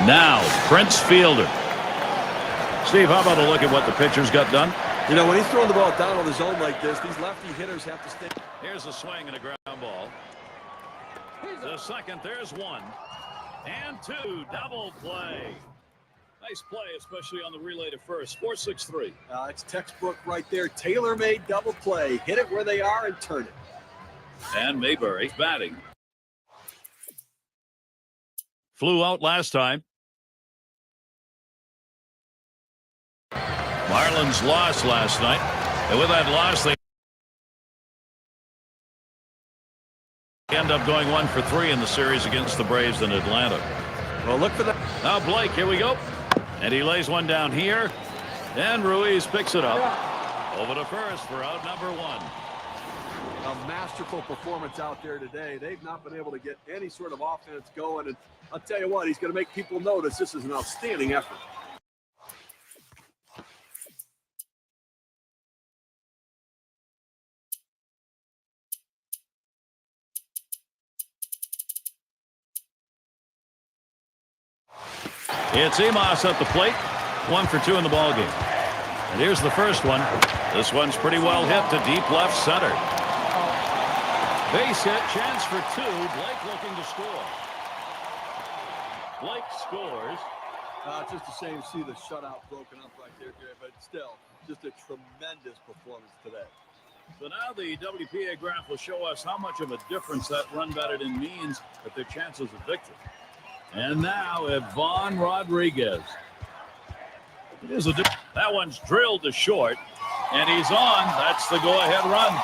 Now, Prince Fielder. Steve, how about a look at what the pitcher's got done? You know, when he's throwing the ball down on the zone like this, these lefty hitters have to stay. Here's a swing and a ground ball. The second, there's one. And two, double play. Nice play, especially on the relay to first. 4-6-3. It's textbook right there. Tailor-made double play. Hit it where they are and turn it. And Mayberry batting. Flew out last time. Marlins lost last night. And with that loss, they end up going 1 for 3 in the series against the Braves in Atlanta. Well, look for that. Now Blake, here we go. And he lays one down here. And Ruiz picks it up. Over to first for out number 1. A masterful performance out there today. They've not been able to get any sort of offense going. And I'll tell you what, he's going to make people notice this is an outstanding effort. It's Emos at the plate. 1 for 2 in the ballgame. And here's the first one. This one's pretty well hit to deep left center. Base hit, chance for 2. Blake looking to score. Blake scores. Just a shame to see the shutout broken up right there, Gary, but still, just a tremendous performance today. So now the WPA graph will show us how much of a difference that run batted in means at their chances of victory. And now Ivan Rodriguez. That one's drilled to short, and he's on. That's the go-ahead run.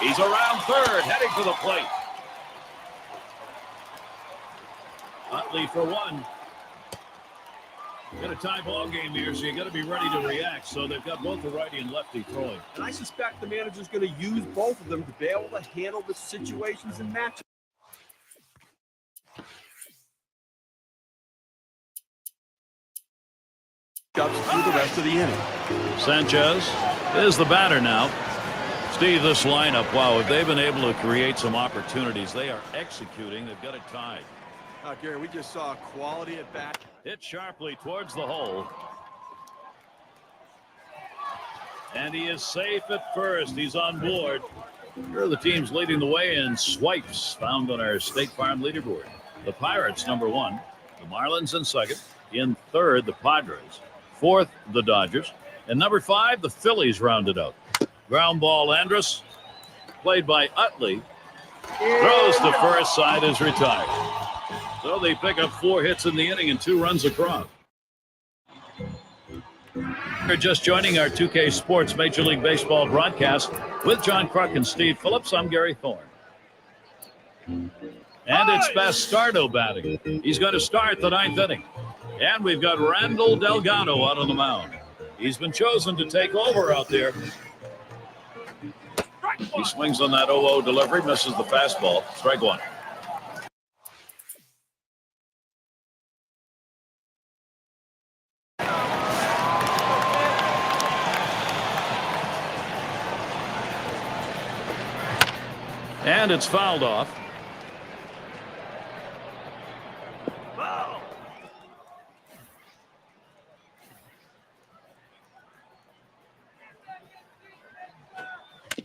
He's around third, heading for the plate. Utley for 1. Got a tie ball game here, so you got to be ready to react. So they've got both the righty and lefty throwing. And I suspect the manager's going to use both of them to be able to handle the situations and matchups. Through the rest of the inning. Sanchez is the batter now. Steve, this lineup, wow, if they've been able to create some opportunities, they are executing. They've got it tied. Gary, we just saw quality at bat. Hit sharply towards the hole. And he is safe at first. He's on board. Here are the teams leading the way in swipes found on our State Farm leaderboard. The Pirates, number 1. The Marlins in second. In third, the Padres. Fourth, the Dodgers. And number 5, the Phillies rounded out. Ground ball, Andrus, played by Utley. Throws to first, side is retired. So they pick up 4 hits in the inning and 2 runs across. You're just joining our 2K Sports Major League Baseball broadcast with John Kruk and Steve Phillips. I'm Gary Thorne. And it's Bastardo batting. He's going to start the 9th inning. And we've got Randall Delgado out on the mound. He's been chosen to take over out there. He swings on that 0-0 delivery, misses the fastball. Strike 1. And it's fouled off.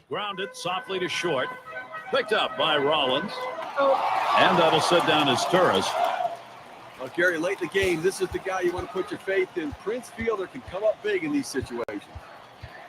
Grounded softly to short. Picked up by Rollins. And that'll sit down as Turris. Well, Gary, late in the game, this is the guy you want to put your faith in. Prince Fielder can come up big in these situations.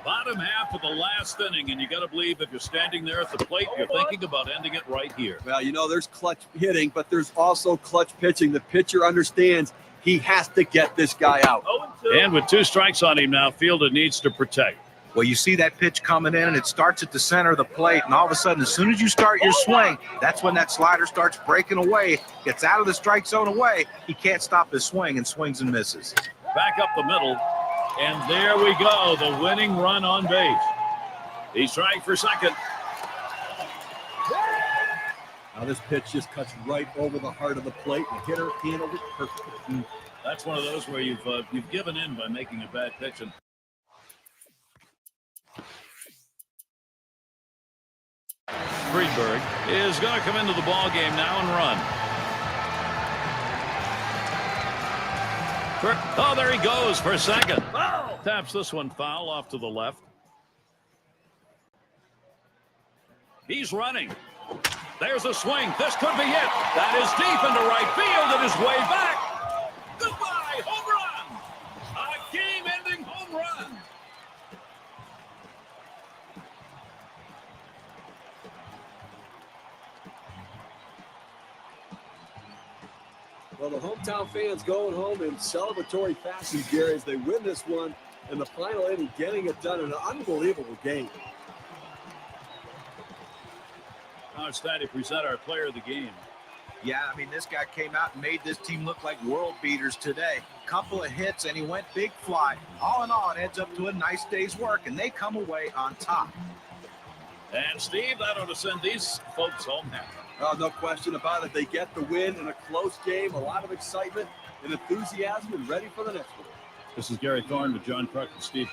Bottom half of the last inning, and you got to believe if you're standing there at the plate, you're thinking about ending it right here. Well, you know, there's clutch hitting, but there's also clutch pitching. The pitcher understands he has to get this guy out. And with 2 strikes on him now, Fielder needs to protect. Well, you see that pitch coming in, and it starts at the center of the plate, and all of a sudden, as soon as you start your swing, that's when that slider starts breaking away, gets out of the strike zone away. He can't stop his swing and swings and misses. Back up the middle, and there we go, the winning run on base. He's trying for second. Now this pitch just cuts right over the heart of the plate. The hitter handled it perfectly. That's one of those where you've given in by making a bad pitch. And Friedberg is going to come into the ball game now and run. Oh, there he goes for second. Taps this one foul off to the left. He's running. There's a swing. This could be it. That is deep into right field. It is way back. Goodbye. Home run. A game-ending home run. Well, the hometown fans going home in celebratory fashion, Gary, as they win this one in the final inning, getting it done in an unbelievable game. Now it's time to present our player of the game. Yeah, I mean, this guy came out and made this team look like world beaters today. Couple of hits, and he went big fly. All in all, it adds up to a nice day's work, and they come away on top. And, Steve, that ought to send these folks home happy. Oh, no question about it. They get the win in a close game, a lot of excitement and enthusiasm, and ready for the next one. This is Gary Thorne with John Kruk and Steve.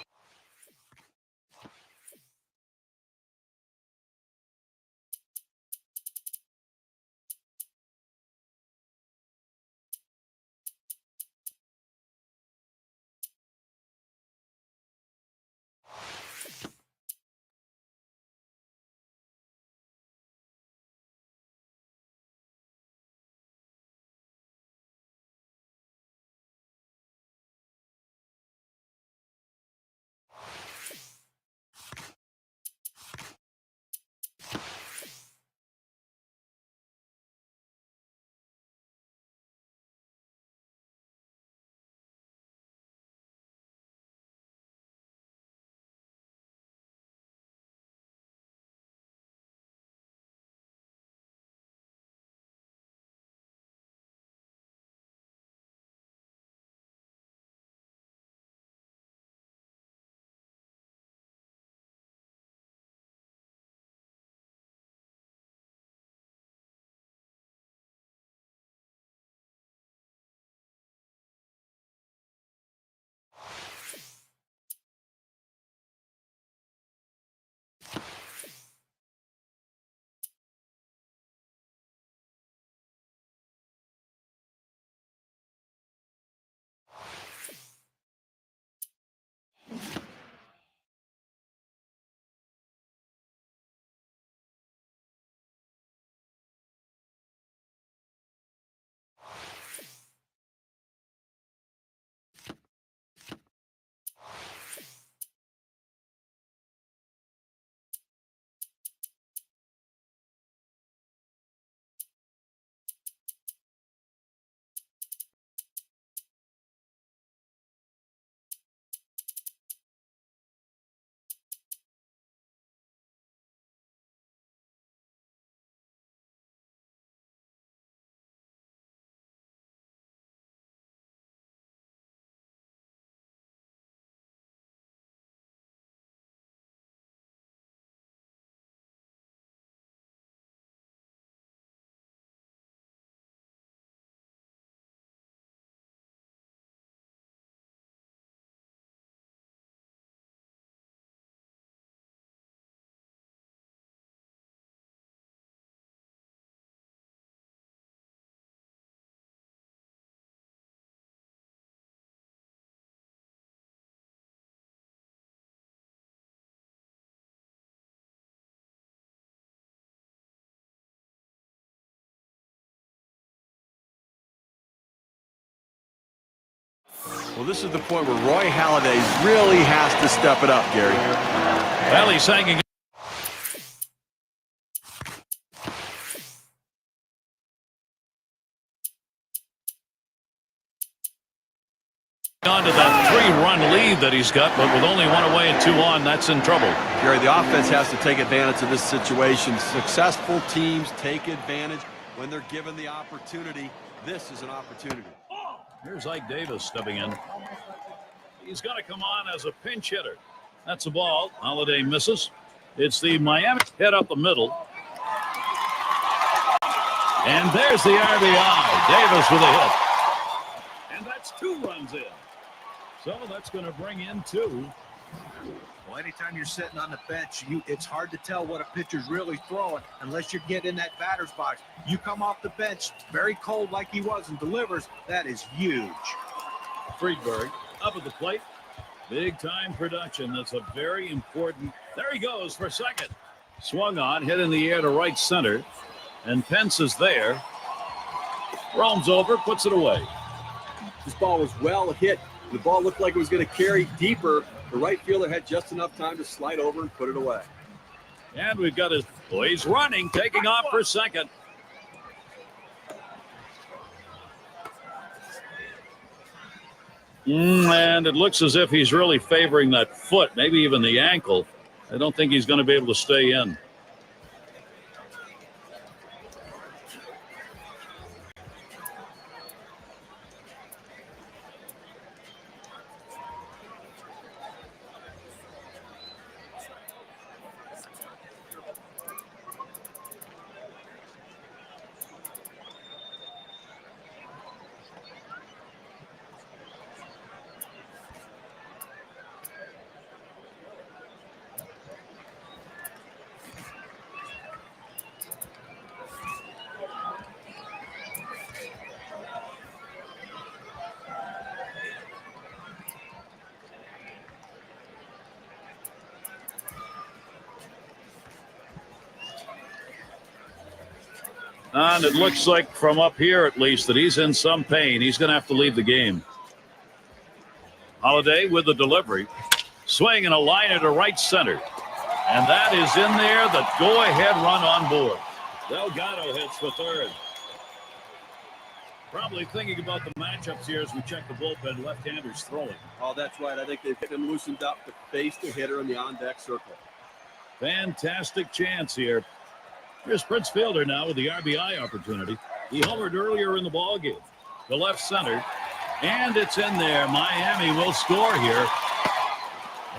Well, this is the point where Roy Halladay really has to step it up, Gary. Well, he's hanging on to that 3-run lead that he's got, but with only 1 away and 2 on, that's in trouble. Gary, the offense has to take advantage of this situation. Successful teams take advantage when they're given the opportunity. This is an opportunity. Here's Ike Davis stepping in. He's going to come on as a pinch hitter. That's a ball. Holiday misses. It's the Miami hit up the middle. And there's the RBI. Davis with a hit. And that's 2 runs in. So that's going to bring in 2. Well, anytime you're sitting on the bench, it's hard to tell what a pitcher's really throwing unless you get in that batter's box. You come off the bench very cold like he was and delivers. That is huge. Friedberg up at the plate. Big time production. That's a very important. There he goes for second. Swung on, hit in the air to right center. And Pence is there. Roams over, puts it away. This ball was well hit. The ball looked like it was going to carry deeper. The right fielder had just enough time to slide over and put it away. And we've got his. Oh, he's running, taking off for second. And it looks as if he's really favoring that foot, maybe even the ankle. I don't think he's going to be able to stay in. And it looks like from up here, at least, that he's in some pain. He's going to have to leave the game. Holiday with the delivery. Swing and a liner to right center. And that is in there. The go-ahead run on board. Delgado hits for third. Probably thinking about the matchups here as we check the bullpen. Left-handers throwing. Oh, that's right. I think they've hit him loosened up to face the hitter in the on-deck circle. Fantastic chance here. Here's Prince Fielder now with the RBI opportunity. He homered earlier in the ballgame. The left center. And it's in there. Miami will score here.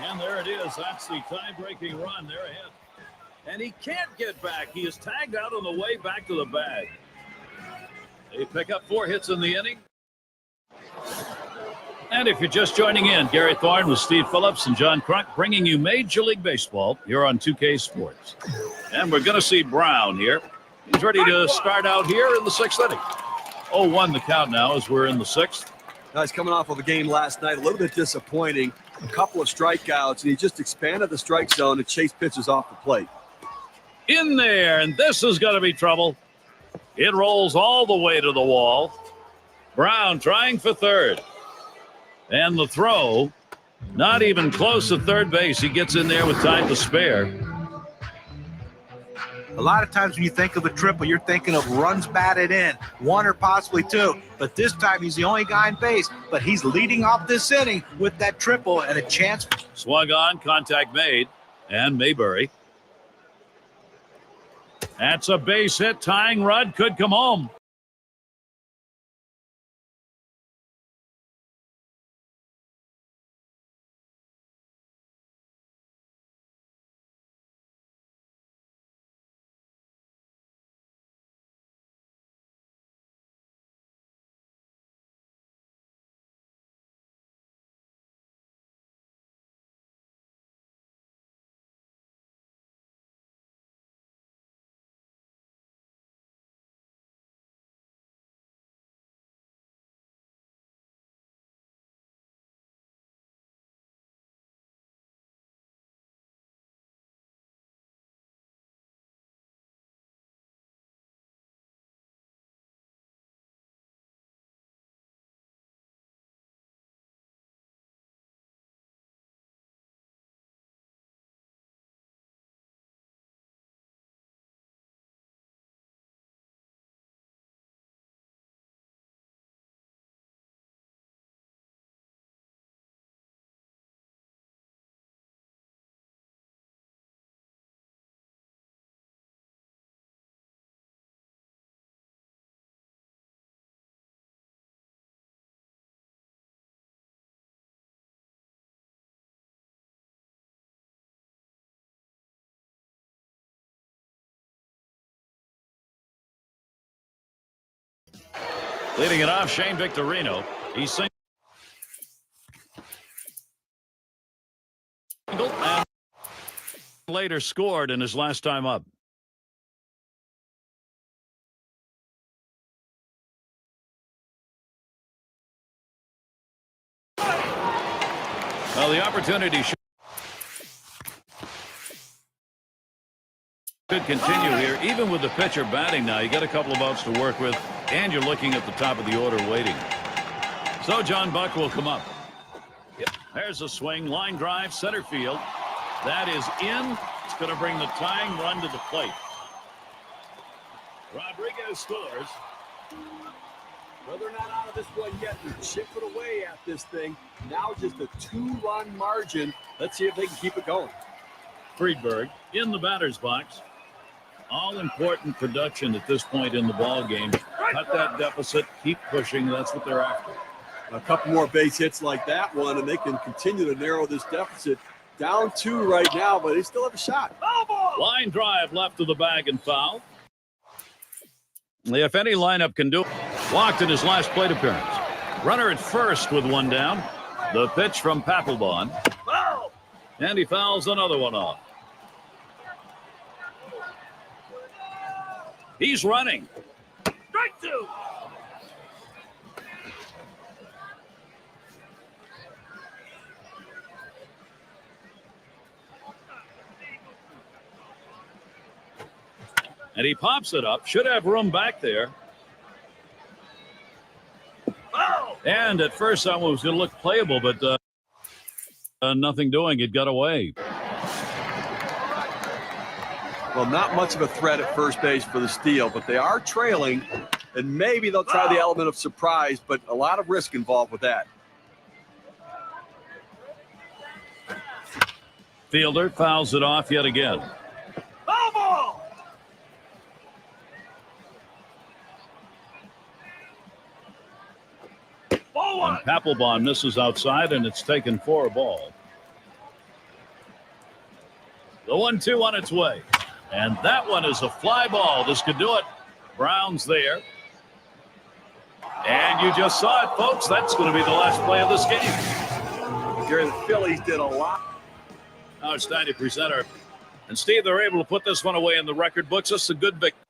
And there it is. That's the tie-breaking run. They're ahead. And he can't get back. He is tagged out on the way back to the bag. They pick up 4 hits in the inning. And if you're just joining in, Gary Thorne with Steve Phillips and John Crunk bringing you Major League Baseball here on 2K Sports. And we're going to see Brown here. He's ready to start out here in the 6th inning. 0-1 the count now as we're in the 6th. Now he's coming off of a game last night, a little bit disappointing. A couple of strikeouts, and he just expanded the strike zone and chased pitches off the plate. In there, and this is going to be trouble. It rolls all the way to the wall. Brown trying for third. And the throw, not even close to third base. He gets in there with time to spare. A lot of times when you think of a triple, you're thinking of runs batted in, 1 or possibly 2. But this time he's the only guy in base. But he's leading off this inning with that triple and a chance. Swung on, contact made, and Mayberry. That's a base hit. Tying run could come home. Leading it off, Shane Victorino. He's single and later scored in his last time up. Well, the opportunity should continue here, even with the pitcher batting now. You got a couple of outs to work with, and you're looking at the top of the order waiting. So John Buck will come up. Yep. There's a swing, line drive, center field. That is in. It's going to bring the tying run to the plate. Rodriguez scores. Well, they're not out of this one yet. They're chipping away at this thing. Now just a 2-run margin. Let's see if they can keep it going. Friedberg in the batter's box. All important production at this point in the ball game. Cut that deficit, keep pushing. That's what they're after. A couple more base hits like that one, and they can continue to narrow this deficit. Down 2 right now, but they still have a shot. Line drive left of the bag and foul. If any lineup can do it. Walked in his last plate appearance. Runner at first with one down. The pitch from Papelbon. And he fouls another one off. He's running. Strike 2. And he pops it up. Should have room back there. And at first, that one was going to look playable, but nothing doing. It got away. Well, not much of a threat at first base for the steal, but they are trailing, and maybe they'll try the element of surprise, but a lot of risk involved with that. Fielder fouls it off yet again. Foul ball! And Papelbon misses outside, and it's taken for a ball. The 1-2 on its way. And that one is a fly ball. This could do it. Brown's there. And you just saw it, folks. That's going to be the last play of this game. Here, the Phillies did a lot. Now it's time to present our. And Steve, they're able to put this one away in the record books. This is a good victory.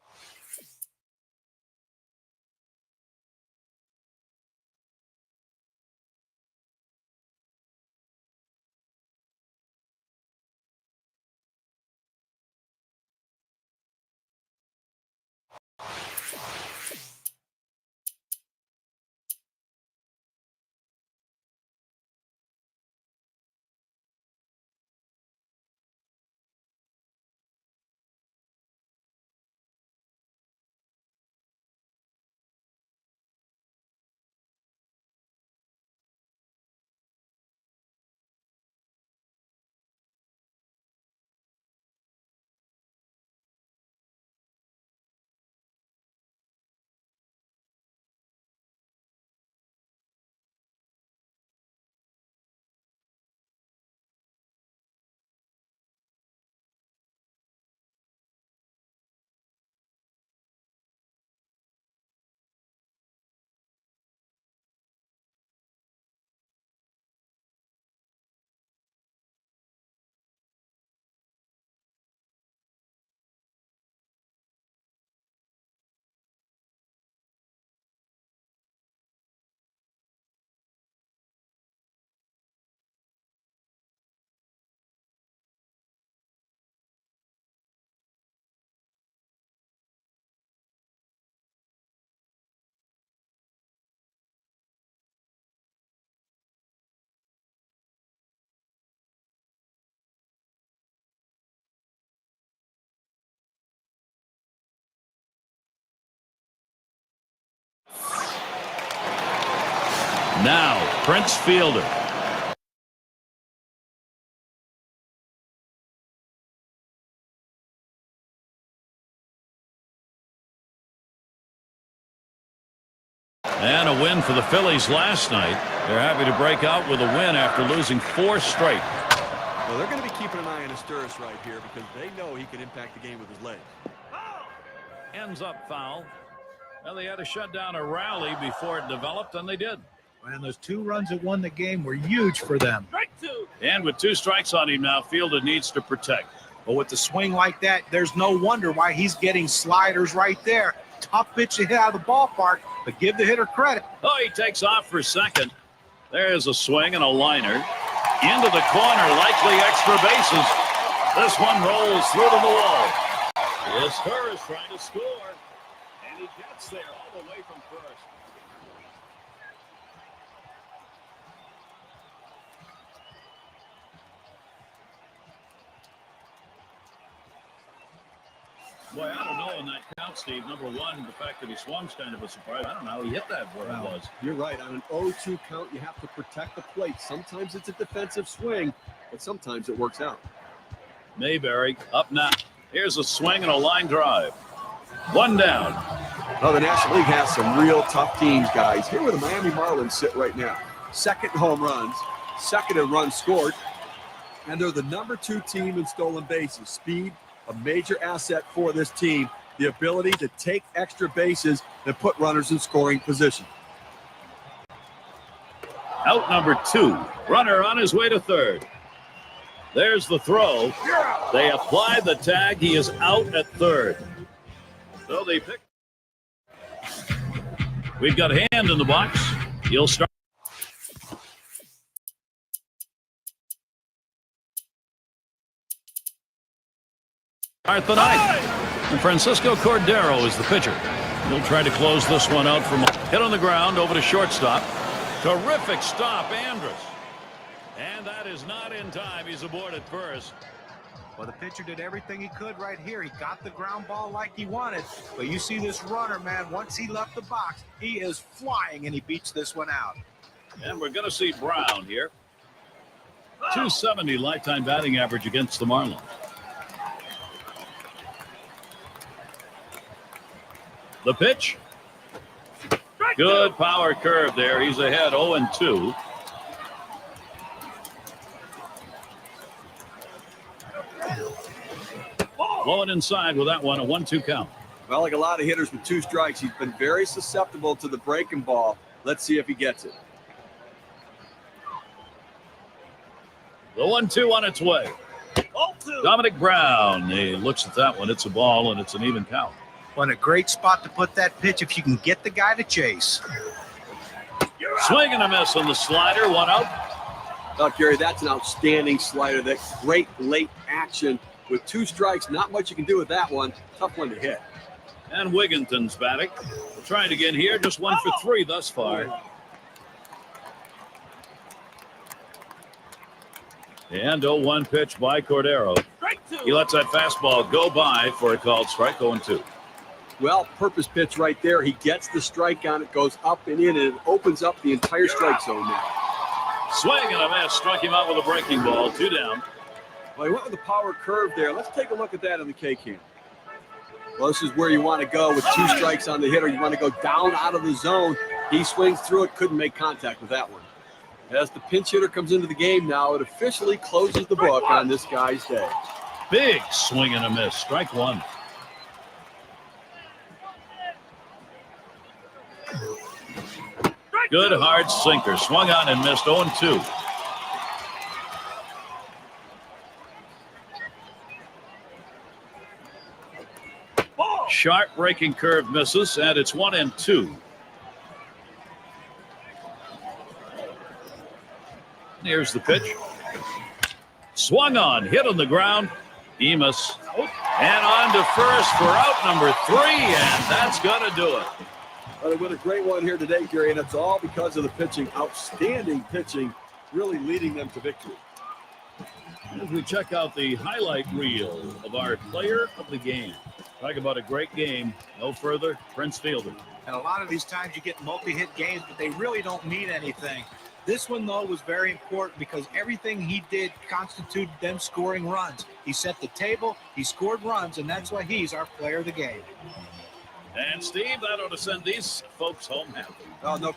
Now, Prince Fielder. And a win for the Phillies last night. They're happy to break out with a win after losing 4 straight. Well, they're going to be keeping an eye on Asturis right here because they know he can impact the game with his legs. Ends up foul. Well, they had to shut down a rally before it developed, and they did. And those 2 runs that won the game were huge for them. Strike 2. And with 2 strikes on him now, Fielder needs to protect. But with the swing like that, there's no wonder why he's getting sliders right there. Tough pitch to hit out of the ballpark, but give the hitter credit. Oh, he takes off for second. There's a swing and a liner. Into the corner, likely extra bases. This one rolls through to the wall. His Spurs trying to score, and he gets there all the way from first. Boy, I don't know on that count, Steve. Number one, the fact that he swung's kind of a surprise. I don't know how he hit that where it was. You're right. On an 0-2 count, you have to protect the plate. Sometimes it's a defensive swing, but sometimes it works out. Mayberry up now. Here's a swing and a line drive. One down. Oh, the National League has some real tough teams, guys. Here where the Miami Marlins sit right now. Second in home runs, second in runs scored, and they're the number 2 team in stolen bases. Speed, a major asset for this team. The ability to take extra bases and put runners in scoring position. Out number 2. Runner on his way to third. There's the throw. They apply the tag. He is out at third. So they pick. We've got Hand in the box. He'll start. Start the ninth. And Francisco Cordero is the pitcher. He'll try to close this one out from hit on the ground over to shortstop. Terrific stop, Andrus. And that is not in time. He's aboard at first. Well, the pitcher did everything he could right here. He got the ground ball like he wanted. But you see this runner, man, once he left the box, he is flying, and he beats this one out. And we're going to see Brown here. 270 lifetime batting average against the Marlins. The pitch. Good power curve there. He's ahead 0-2. Blowing inside with that one, a 1-2 count. Well, like a lot of hitters with 2 strikes, he's been very susceptible to the breaking ball. Let's see if he gets it. The 1-2 on its way. Dominic Brown. He looks at that one. It's a ball, and it's an even count. What a great spot to put that pitch if you can get the guy to chase. Swing and a miss on the slider. One out. Oh, Gary, that's an outstanding slider. That great late action. With 2 strikes, not much you can do with that one. Tough one to hit. And Wigginton's batting. Trying again here. Just 1 for 3 thus far. And 0-1 pitch by Cordero. He lets that fastball go by for a called strike. 0-2. Well, purpose pitch right there. He gets the strike on it, goes up and in, and it opens up the entire strike zone now. Swing and a miss. Struck him out with a breaking ball. 2 down. Well, he went with the power curve there. Let's take a look at that in the K-Cam. Well, this is where you want to go with 2 strikes on the hitter. You want to go down out of the zone. He swings through it, couldn't make contact with that one. As the pinch hitter comes into the game now, it officially closes the book on this guy's day. Big swing and a miss. Strike 1. Good hard sinker. Swung on and missed. 0-2. Sharp breaking curve misses, and it's 1-2. Here's the pitch. Swung on, hit on the ground. Emus. And on to first for out number 3, and that's going to do it. Well, they win a great one here today, Gary, and it's all because of the pitching. Outstanding pitching, really leading them to victory. As we check out the highlight reel of our player of the game. Talk about a great game. No further, Prince Fielder. And a lot of these times you get multi-hit games, but they really don't mean anything. This one, though, was very important because everything he did constituted them scoring runs. He set the table, he scored runs, and that's why he's our player of the game. And, Steve, that ought to send these folks home happy. Oh, no.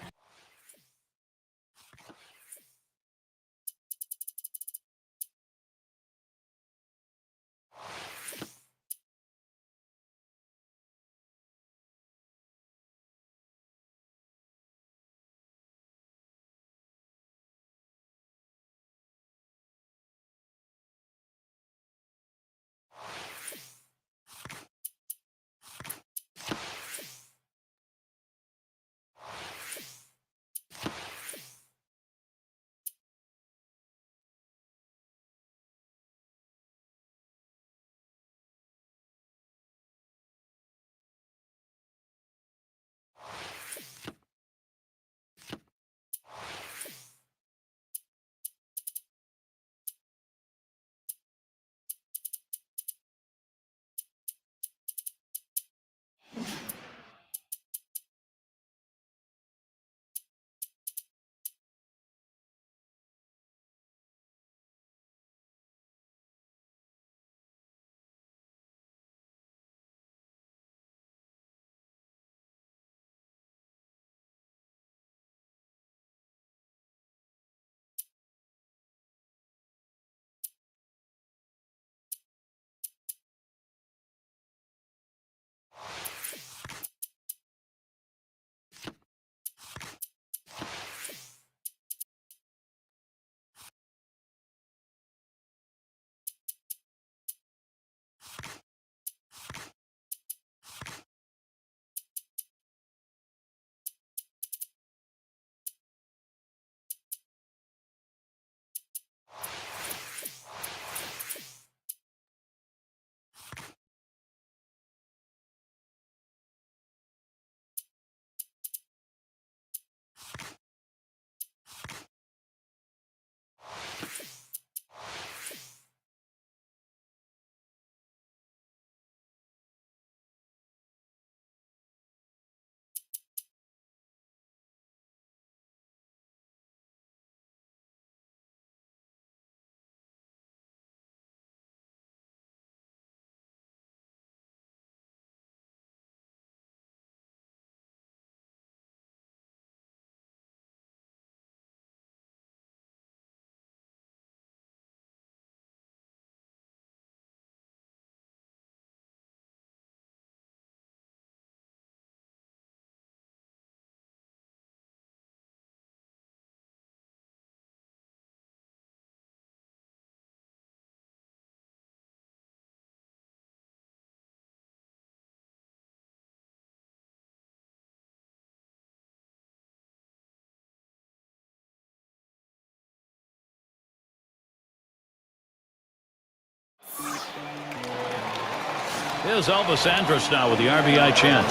Here's Elvis Andrus now with the RBI chance.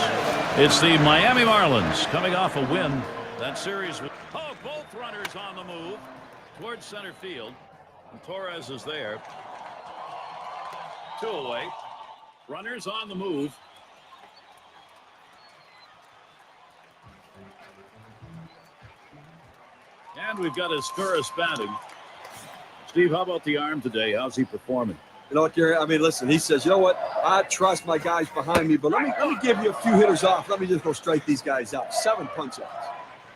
It's the Miami Marlins coming off a win. That series with both runners on the move towards center field. And Torres is there. 2 away. Runners on the move. And we've got Escuras batting. Steve, how about the arm today? How's he performing? You know what, Gary? I mean, listen, he says, you know what? I trust my guys behind me, but let me give you a few hitters off. Let me just go strike these guys out. 7 punch-outs.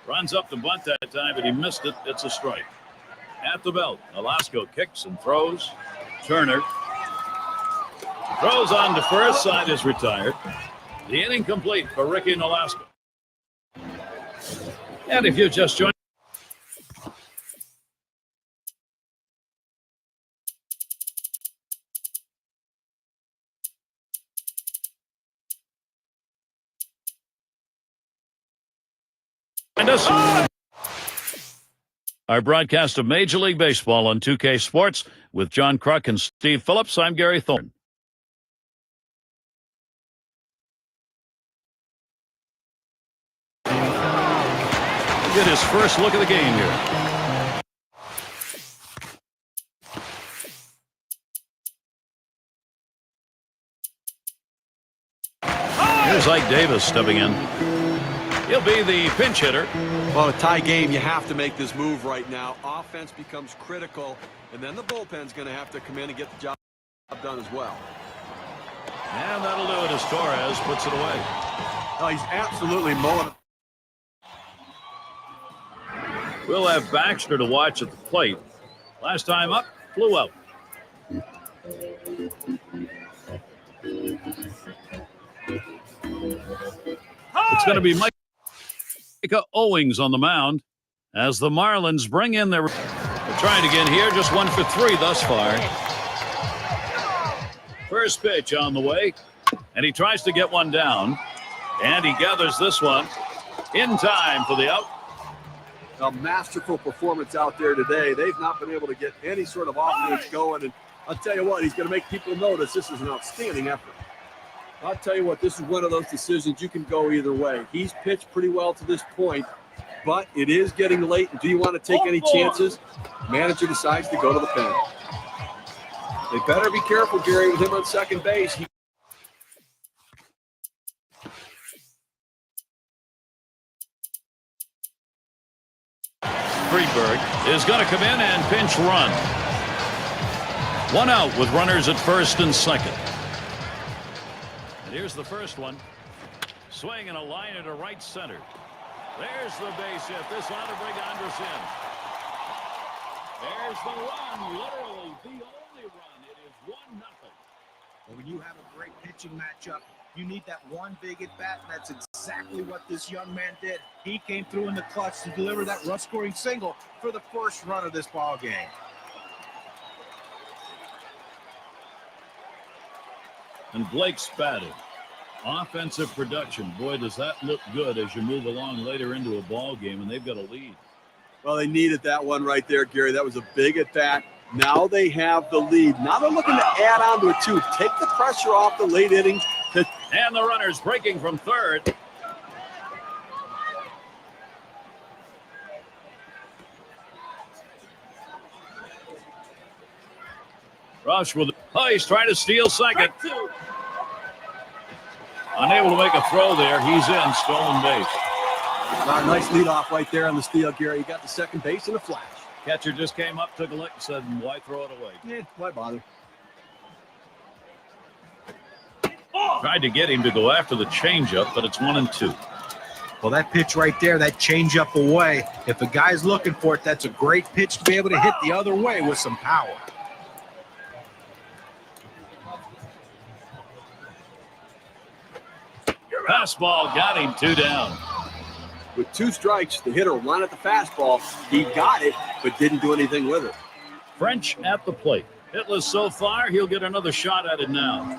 Runs up the bunt that time, but he missed it. It's a strike. At the belt, Alasko kicks and throws. Turner throws on to first. Side is retired. The inning complete for Ricky Nolasco. And if you just joined, us. Our broadcast of Major League Baseball on 2K Sports with John Kruk and Steve Phillips. I'm Gary Thorne. Get his first look at the game here. Here's Ike Davis stepping in. He'll be the pinch hitter. Well, a tie game, you have to make this move right now. Offense becomes critical, and then the bullpen's going to have to come in and get the job done as well. And that'll do it as Torres puts it away. Oh, he's absolutely mowing it. We'll have Baxter to watch at the plate. Last time up, flew out. It's going to be Micah Owings on the mound as the Marlins bring in their... They're trying again here, just 1 for 3 thus far. First pitch on the way, and he tries to get one down, and he gathers this one in time for the out. A masterful performance out there today. They've not been able to get any sort of offense going, and I'll tell you what, he's going to make people notice this is an outstanding effort. I'll tell you what, this is one of those decisions you can go either way. He's pitched pretty well to this point, but it is getting late. Do you want to take any chances? Manager decides to go to the pen. They better be careful, Gary, with him on second base. Friedberg is going to come in and pinch run. 1 out with runners at first and second. And here's the first one. Swing and a line into right center. There's the base hit. This ought to bring Andrus in. There's the run. Literally the only run. It is 1-0. Well, when you have a great pitching matchup, you need that one big at bat, and that's exactly what this young man did. He came through in the clutch to deliver that run-scoring single for the first run of this ball game. And Blake's batting. Offensive production. Boy, does that look good as you move along later into a ball game, and they've got a lead. Well, they needed that one right there, Gary. That was a big at bat. Now they have the lead. Now they're looking to add on to it, too. Take the pressure off the late innings. And the runner's breaking from third. Rush with he's trying to steal second. Unable to make a throw there. He's in, stolen base. Nice leadoff right there on the steal, Gary. You got the second base in a flash. Catcher just came up, took a look, and said, why throw it away? Yeah, why bother? Tried to get him to go after the changeup, but it's 1-2. Well, that pitch right there, that changeup away, if the guy's looking for it, that's a great pitch to be able to hit the other way with some power. Fastball got him, 2 down. With 2 strikes, the hitter ran at the fastball. He got it, but didn't do anything with it. French at the plate. Hitless so far, he'll get another shot at it now.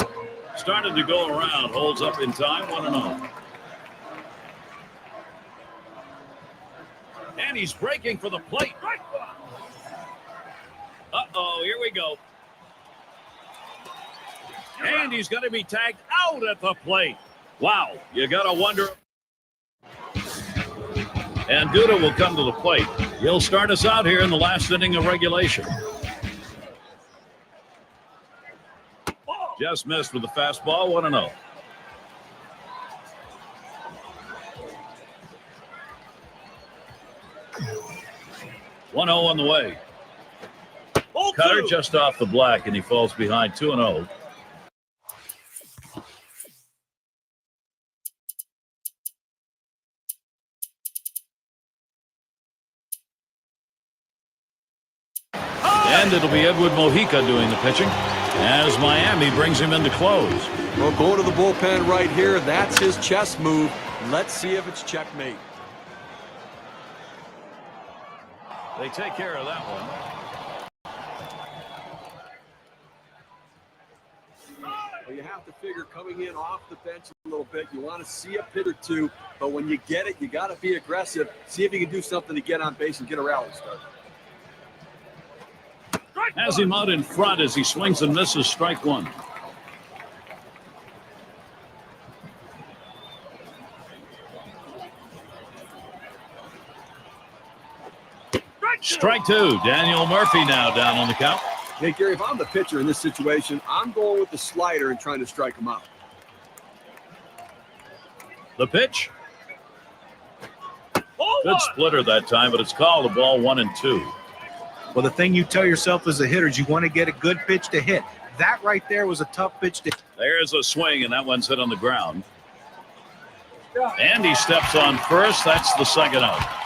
Started to go around, holds up in time, 1-0. And he's breaking for the plate. Uh-oh, here we go. And he's going to be tagged out at the plate. Wow, you got to wonder. And Duda will come to the plate. He'll start us out here in the last inning of regulation. Just missed with the fastball, 1-0. On the way. Cutter just off the black, and he falls behind 2-0. And it'll be Edward Mojica doing the pitching as Miami brings him in to close. Well, going to the bullpen right here, that's his chess move. Let's see if it's checkmate. They take care of that one. Well, you have to figure coming in off the bench a little bit. You want to see a pitch or two, but when you get it, you got to be aggressive. See if you can do something to get on base and get a rally started. Has him out in front as he swings and misses, strike one. Strike two. Daniel Murphy now down on the count. Hey, Gary, if I'm the pitcher in this situation, I'm going with the slider and trying to strike him out. The pitch. Good splitter that time, but it's called a ball 1-2. Well, the thing you tell yourself as a hitter is you want to get a good pitch to hit. That right there was a tough pitch to hit. There's a swing, and that one's hit on the ground. And he steps on first. That's the second out.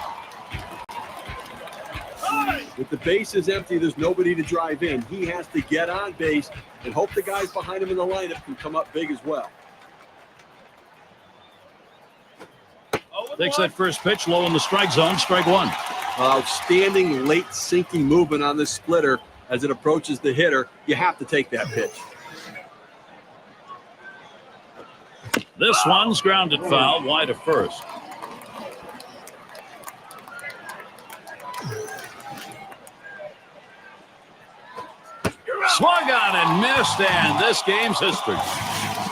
With the bases empty, there's nobody to drive in. He has to get on base and hope the guys behind him in the lineup can come up big as well. Takes that first pitch low in the strike zone, strike one. Outstanding late sinking movement on this splitter as it approaches the hitter. You have to take that pitch. This one's grounded foul, wide of first. Swung on and missed, and this game's history.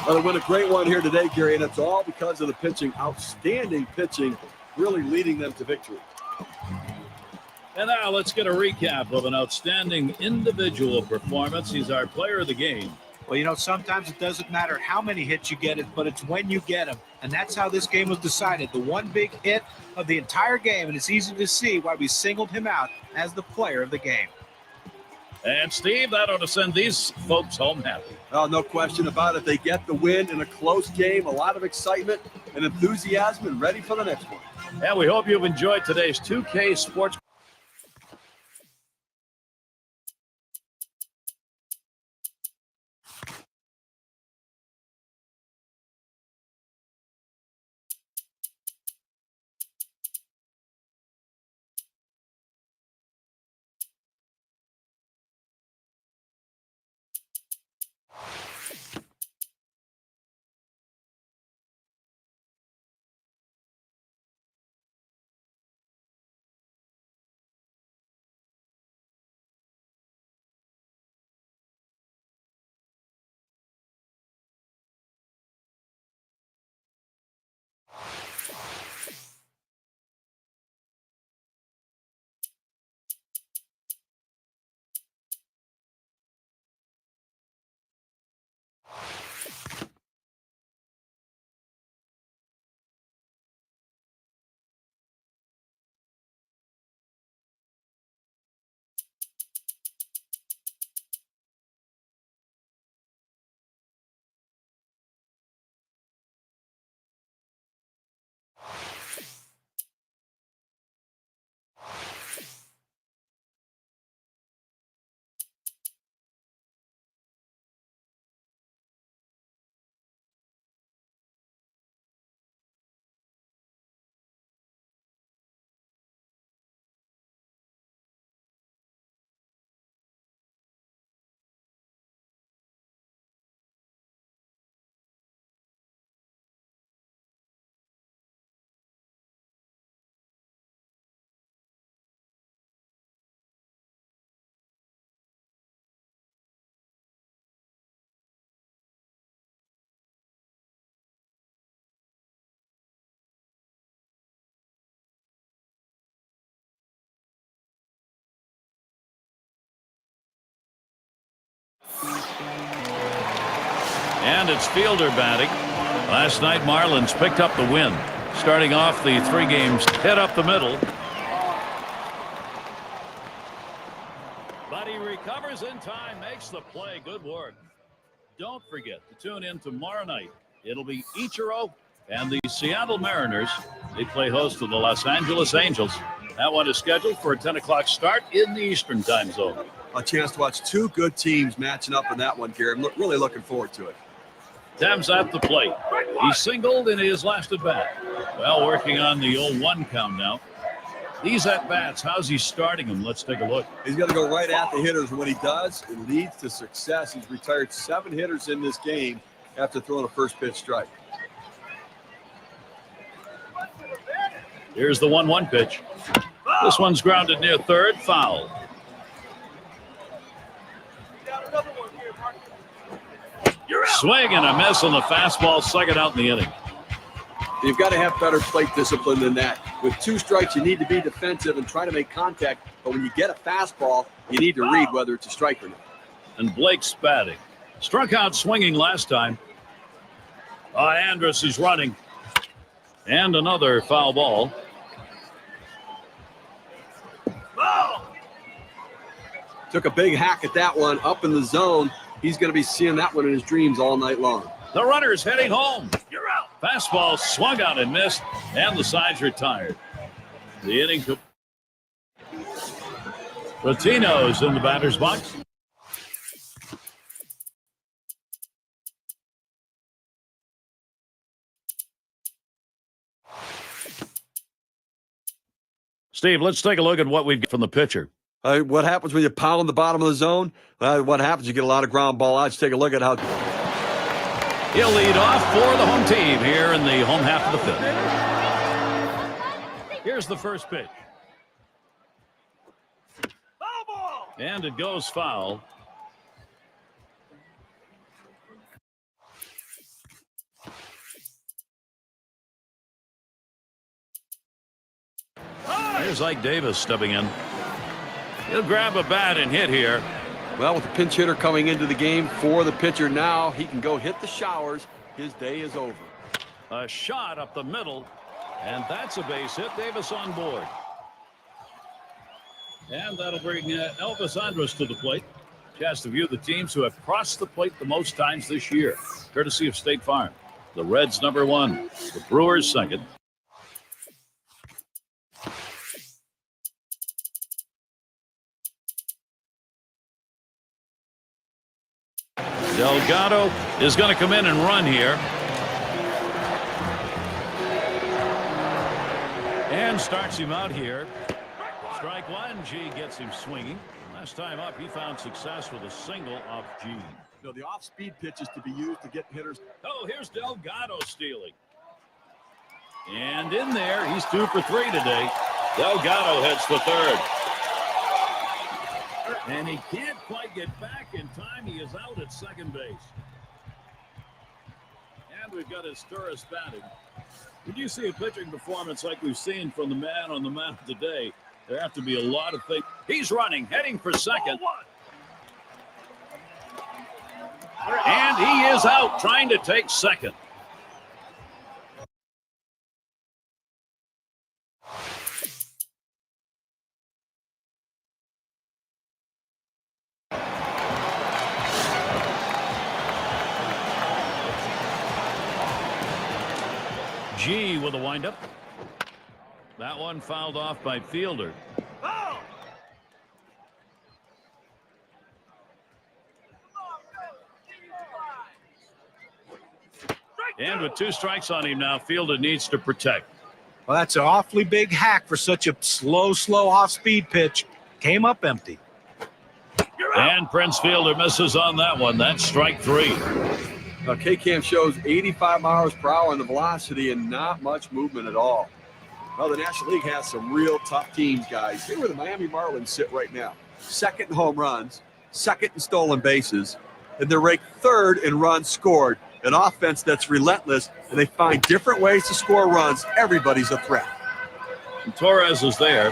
Well, they win a great one here today, Gary, and it's all because of the pitching. Outstanding pitching, really leading them to victory. And now let's get a recap of an outstanding individual performance. He's our player of the game. Well, you know, sometimes it doesn't matter how many hits you get, but it's when you get them. And that's how this game was decided. The one big hit of the entire game, and it's easy to see why we singled him out as the player of the game. And Steve, that ought to send these folks home happy. Oh, no question about it. They get the win in a close game, a lot of excitement and enthusiasm, and ready for the next one. And we hope you've enjoyed today's 2K Sports And it's Fielder batting. Last night, Marlins picked up the win. Starting off the 3 games, hit up the middle. But he recovers in time, makes the play. Good work. Don't forget to tune in tomorrow night. It'll be Ichiro and the Seattle Mariners. They play host to the Los Angeles Angels. That one is scheduled for a 10 o'clock start in the Eastern time zone. A chance to watch 2 good teams matching up in that one, Gary. I'm really looking forward to it. Thames at the plate. He singled in his last at bat. Well, working on the 0-1 count now. These at bats, how's he starting them? Let's take a look. He's going to go right at the hitters. When he does, it leads to success. He's retired 7 hitters in this game after throwing a first pitch strike. Here's the 1-1 pitch. This one's grounded near third, foul. Swing and a miss on the fastball, second out in the inning. You've got to have better plate discipline than that. With 2 strikes, you need to be defensive and try to make contact. But when you get a fastball, you need to read whether it's a strike or not. And Blake's batting. Struck out swinging last time. Andrus is running. And another foul ball. Took a big hack at that one up in the zone. He's going to be seeing that one in his dreams all night long. The runner's heading home. You're out. Fastball swung out and missed, and the side's retired. The inning. Patino's in the batter's box. Steve, let's take a look at what we've got from the pitcher. What happens when you pound the bottom of the zone? What happens? You get a lot of ground ball outs. Take a look at how. He'll lead off for the home team here in the home half of the 5th. Here's the first pitch. Foul ball. And it goes foul. Here's Ike Davis stepping in. He'll grab a bat and hit here. Well, with the pinch hitter coming into the game for the pitcher now, he can go hit the showers. His day is over. A shot up the middle, and that's a base hit. Davis on board. And that'll bring Elvis Andrus to the plate. Chance to view the teams who have crossed the plate the most times this year, courtesy of State Farm. The Reds #1, the Brewers 2nd. Delgado is going to come in and run here. And starts him out here. Strike 1, G gets him swinging. Last time up, he found success with a single off G. So the off-speed pitch is to be used to get hitters. Oh, here's Delgado stealing. And in there, he's 2 for 3 today. Delgado heads to third. And he can't quite get back in time. He is out at second base. And we've got Asturis batting. When you see a pitching performance like we've seen from the man on the mound today, there have to be a lot of things. He's running, heading for second. And he is out, trying to take second. G with a windup. That one fouled off by Fielder. Oh! And with 2 strikes on him now, Fielder needs to protect. Well, that's an awfully big hack for such a slow off-speed pitch. Came up empty. And Prince Fielder misses on that one. That's strike 3. K-Cam shows 85 miles per hour in the velocity and not much movement at all. Well, the National League has some real tough teams, guys. Here where the Miami Marlins sit right now. 2nd in home runs, 2nd in stolen bases, and they're ranked 3rd in runs scored. An offense that's relentless, and they find different ways to score runs. Everybody's a threat. And Torres is there.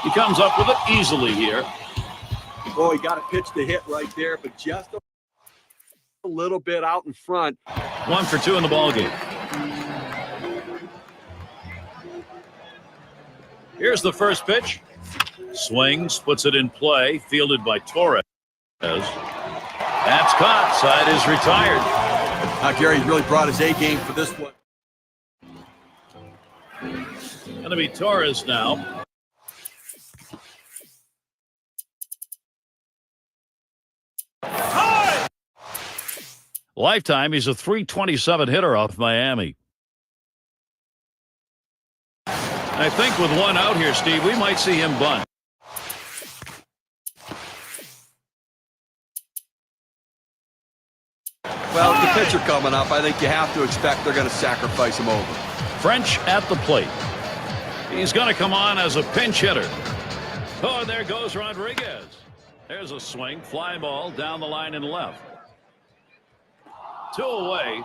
He comes up with it easily here. Oh, he got a pitch to hit right there, but just a little bit out in front. 1 for 2 in the ballgame. Here's the first pitch. Swings, puts it in play, fielded by Torres. That's caught. Side is retired. Gary's really brought his A game for this one. Going to be Torres now. Lifetime, he's a .327 hitter off Miami. I think with one out here, Steve, we might see him bunt. Well, with the pitcher coming up, I think you have to expect they're going to sacrifice him over. French at the plate. He's going to come on as a pinch hitter. Oh, and there goes Rodriguez. There's a swing, fly ball down the line and left. 2 away.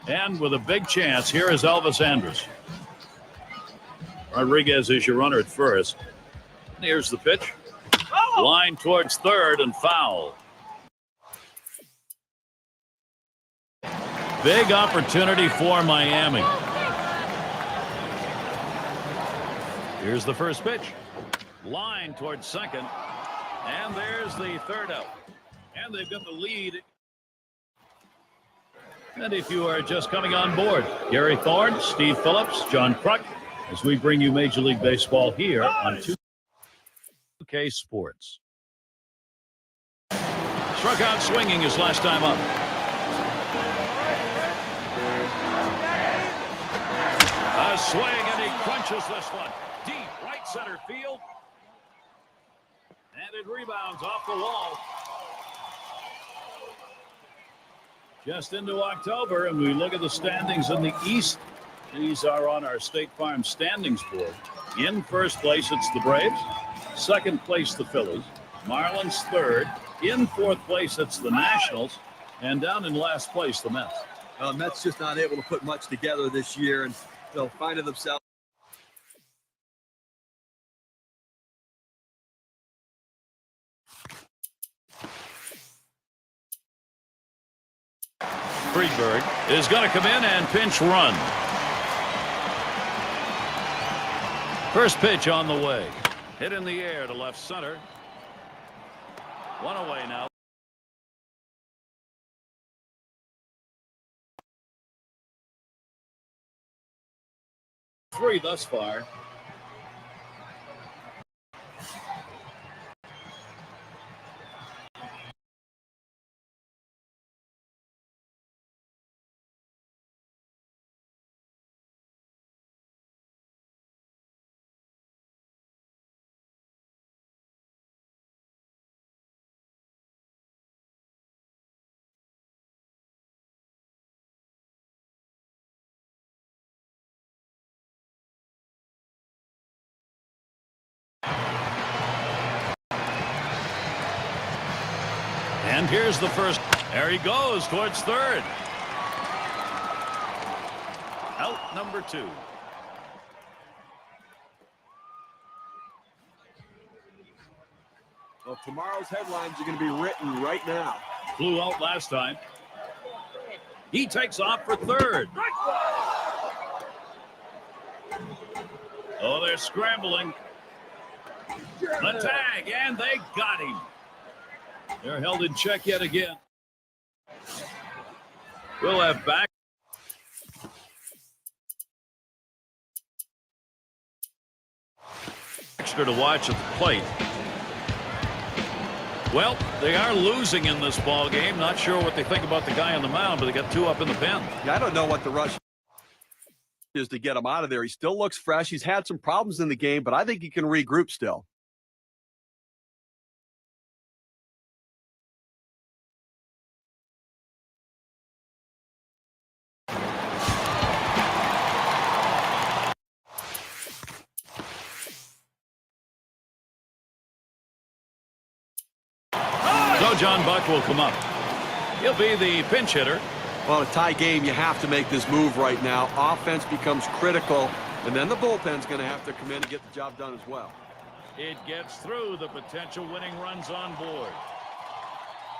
And with a big chance, here is Elvis Andrus. Rodriguez is your runner at first. Here's the pitch. Line towards third and foul. Big opportunity for Miami. Here's the first pitch. Line towards second. And there's the third out. And they've got the lead. And if you are just coming on board, Gary Thorne, Steve Phillips, John Kruk, as we bring you Major League Baseball here on 2K Sports. Struck out swinging his last time up. A swing, and he crunches this one. Deep right center field. And it rebounds off the wall. Just into October, and we look at the standings in the East. These are on our State Farm standings board. In first place, it's the Braves. Second place, the Phillies. Marlins third. In fourth place, it's the Nationals. And down in last place, the Mets. Mets just not able to put much together this year, and they'll find themselves. Friedberg is going to come in and pinch run. First pitch on the way. Hit in the air to left center. 1 away now. Three thus far. And here's the first. There he goes towards third. Out number 2. Well, tomorrow's headlines are going to be written right now. Flew out last time. He takes off for third. Oh, they're scrambling. The tag, and they got him. They're held in check yet again. We'll have back. Extra to watch at the plate. Well, they are losing in this ball game. Not sure what they think about the guy on the mound, but they got 2 up in the pen. Yeah, I don't know what the rush is to get him out of there. He still looks fresh. He's had some problems in the game, but I think he can regroup still. So John Buck will come up. He'll be the pinch hitter. Well, a tie game, you have to make this move right now. Offense becomes critial And then the bullpen's going to have to come in and get the job done as well. It gets through. The potential winning runs on board.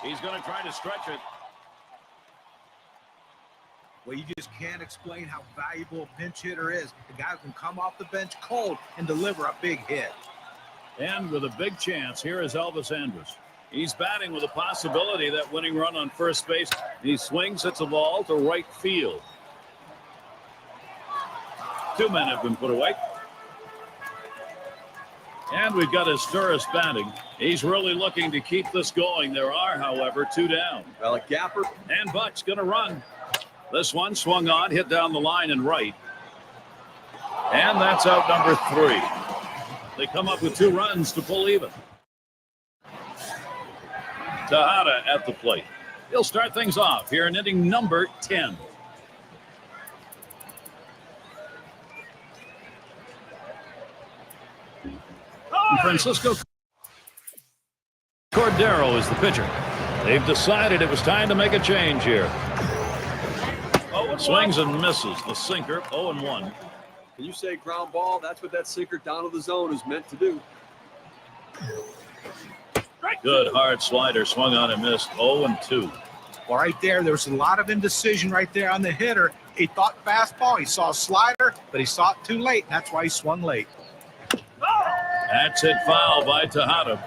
He's going to try to stretch it. Well, you just can't explain how valuable a pinch hitter is. The guy who can come off the bench cold and deliver a big hit. And with a big chance, here is Elvis Andrus. He's batting with a possibility of that winning run on first base. He swings, hits the ball to right field. 2 men have been put away. And we've got Asturis batting. He's really looking to keep this going. There are, however, 2 down. Well, a gapper. And Buck's going to run. This one swung on, hit down the line and right. And that's out number 3. They come up with 2 runs to pull even. Tejada at the plate. He'll start things off here in inning number 10. Francisco Cordero is the pitcher. They've decided it was time to make a change here. Swings and misses. The sinker, 0-1. Can you say ground ball? That's what that sinker down to the zone is meant to do. Good hard slider, swung on and missed, 0-2. Well, right there was a lot of indecision right there on the hitter. He thought fastball, he saw a slider, but he saw it too late. That's why he swung late. That's hit foul by Tejada.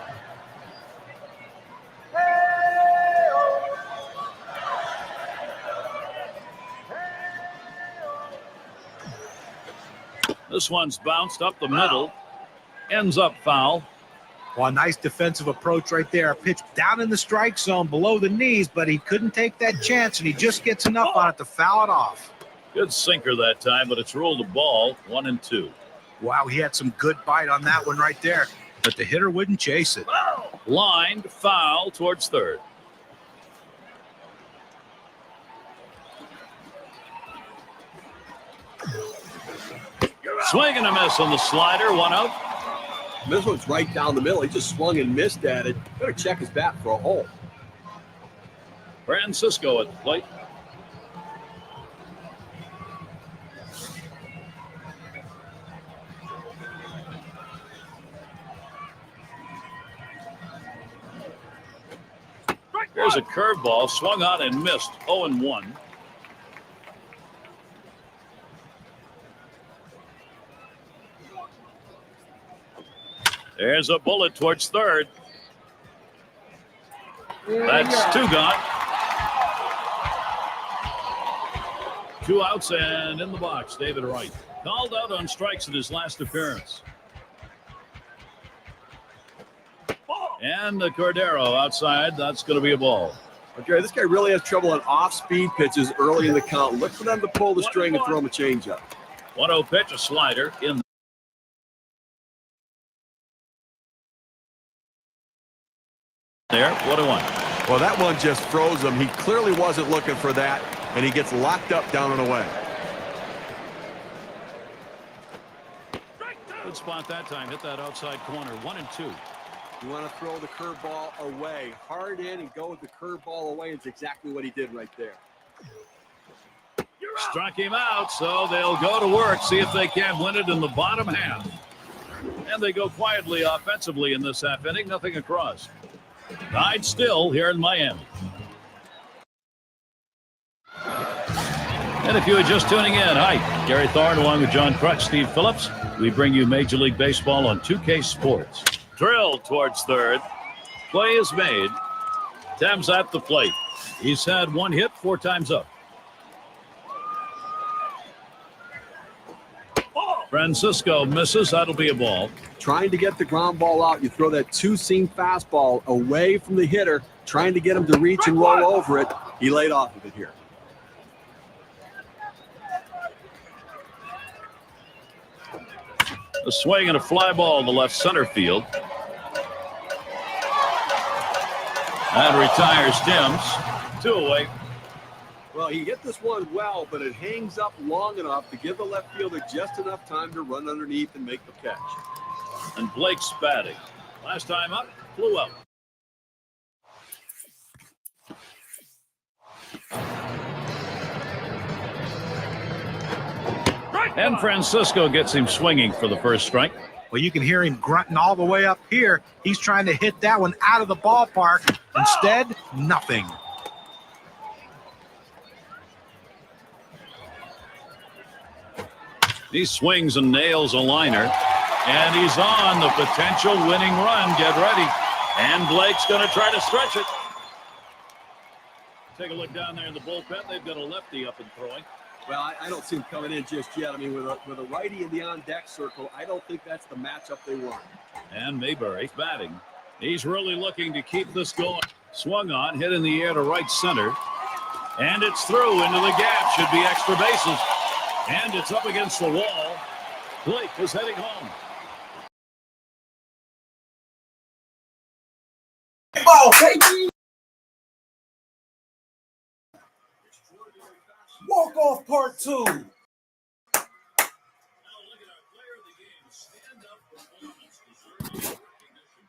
This one's bounced up the middle, ends up foul. Well, a nice defensive approach right there. A pitch down in the strike zone below the knees, but he couldn't take that chance, and he just gets enough on it to foul it off. Good sinker that time, but it's ruled a ball, 1-2. Wow, he had some good bite on that one right there, but the hitter wouldn't chase it. Lined, foul towards third. Swing and a miss on the slider, 1 out. This one's right down the middle. He just swung and missed at it. Better check his bat for a hole. Francisco at the plate. There's a curveball, swung on and missed, 0-1. There's a bullet towards third. That's 2 gone. 2 outs and in the box, David Wright. Called out on strikes in his last appearance. And the Cordero outside. That's going to be a ball. Okay, this guy really has trouble on off-speed pitches early in the count. Look for them to pull the string and throw him a changeup. 1-0 pitch, a slider in there. 1-1. Well, that one just froze him. He clearly wasn't looking for that, and he gets locked up down and away. Good spot that time. Hit that outside corner. 1-2. You want to throw the curveball away. Hard in and go with the curveball away. It's exactly what he did right there. Struck him out, so they'll go to work, see if they can win it in the bottom half. And they go quietly offensively in this half inning. Nothing across. Tied still here in Miami. And if you are just tuning in, hi, Gary Thorne along with John Crutch, Steve Phillips. We bring you Major League Baseball on 2K Sports. Drilled towards third. Play is made. Thames at the plate. He's had 1 hit 4 times up. Francisco misses. That'll be a ball. Trying to get the ground ball out. You throw that 2-seam fastball away from the hitter, trying to get him to reach and roll over it. He laid off of it here. A swing and a fly ball in the left center field. And retires Timms. 2 away. Well, he hit this one well, but it hangs up long enough to give the left fielder just enough time to run underneath and make the catch. And Blake's batting. Last time up, flew out. And Francisco gets him swinging for the first strike. Well, you can hear him grunting all the way up here. He's trying to hit that one out of the ballpark. Instead, nothing. He swings and nails a liner. And he's on the potential winning run. Get ready. And Blake's going to try to stretch it. Take a look down there in the bullpen. They've got a lefty up and throwing. Well, I don't see him coming in just yet. I mean, with a righty in the on-deck circle, I don't think that's the matchup they want. And Mayberry batting. He's really looking to keep this going. Swung on, hit in the air to right center. And it's through into the gap. Should be extra bases. And it's up against the wall. Blake is heading home. Ball, baby! Walk off part 2.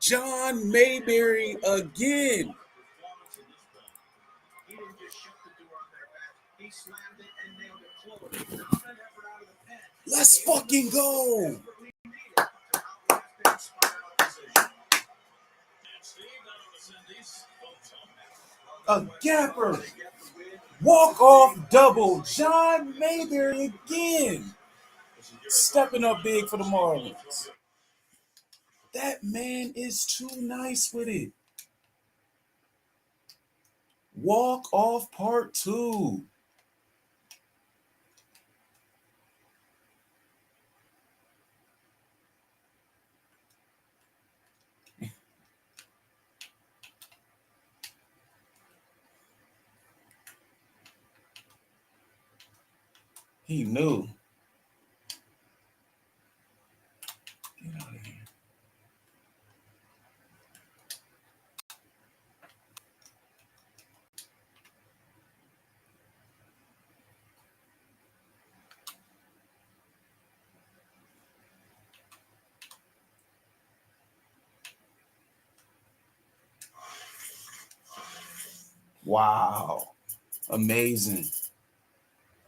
John Mayberry again. Let's fucking go. A gapper. Walk off double. John Mayberry again. Stepping up big for the Marlins. That man is too nice with it. Walk off part 2. He knew. Get out of here. Wow. Amazing.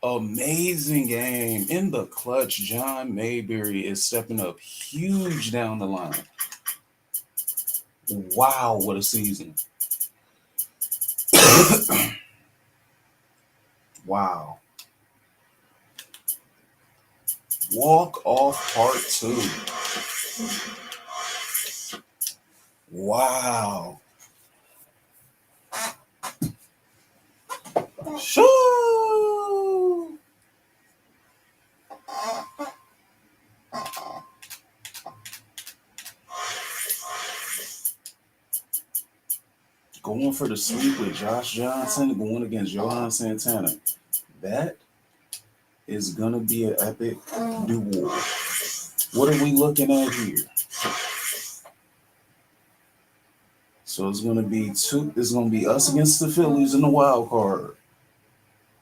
Amazing game. In the clutch, John Mayberry is stepping up huge down the line. Wow, what a season. Wow. Walk off part 2. Wow. Shoo! Going for the sweep with Josh Johnson, going against Johan Santana. That is going to be an epic duel. What are we looking at here? So it's going to be us against the Phillies in the wild card.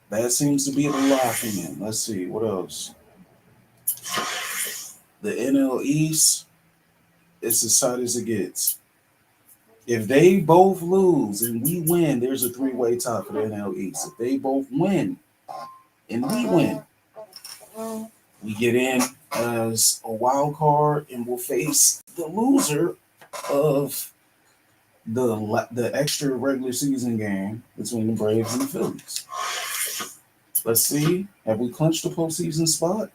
That seems to be the lock in. Let's see, what else? The NL East, it's as tight as it gets. If they both lose and we win, there's a 3-way tie for the NL East. If they both win and we win, we get in as a wild card and we'll face the loser of the extra regular season game between the Braves and the Phillies. Let's see. Have we clinched the postseason spot?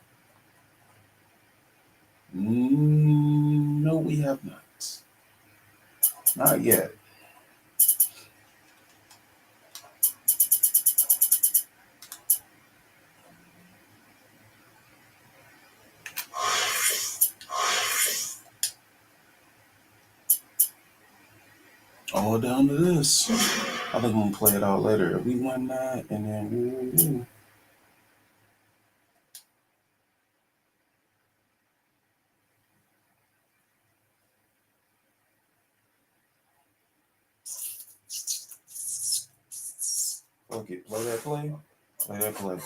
No, we have not. Not yet. All down to this. I think I'm going to play it out later. We won that, and then okay, play that play. Play that play.